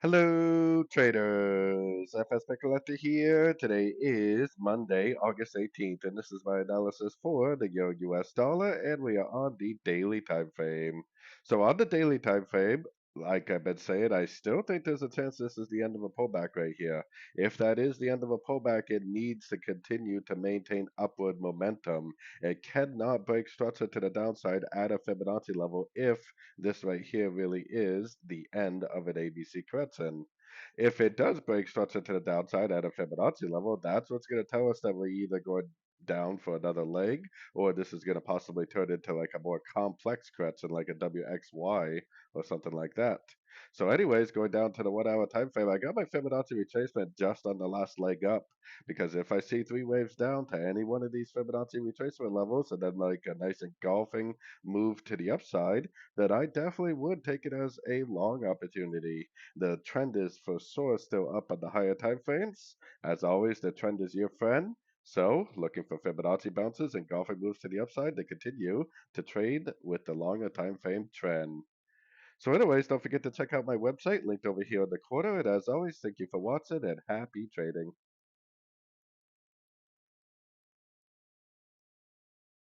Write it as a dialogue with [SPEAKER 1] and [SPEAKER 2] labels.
[SPEAKER 1] Hello, traders. FX Pip Collector here. Today is Monday, August 18th, and this is my analysis for the Euro US dollar, and we are on the daily time frame. So on the daily time frame, like I've been saying, I still think there's a chance this is the end of a pullback right here. If that is the end of a pullback, it needs to continue to maintain upward momentum. It cannot break structure to the downside at a Fibonacci level if this right here really is the end of an ABC correction. If it does break structure to the downside at a Fibonacci level, that's what's going to tell us that we're either going down for another leg, or this is going to possibly turn into like a more complex correction, like a WXY or something like that. So, anyways, going down to the 1 hour time frame, I got my Fibonacci retracement just on the last leg up because if I see three waves down to any one of these Fibonacci retracement levels and then like a nice engulfing move to the upside, that I definitely would take it as a long opportunity. The trend is for sure still up on the higher time frames. As always, the trend is your friend. So, looking for Fibonacci bounces and golfing moves to the upside to continue to trade with the longer time frame trend. So, anyways, don't forget to check out my website linked over here in the corner. And as always, thank you for watching and happy trading.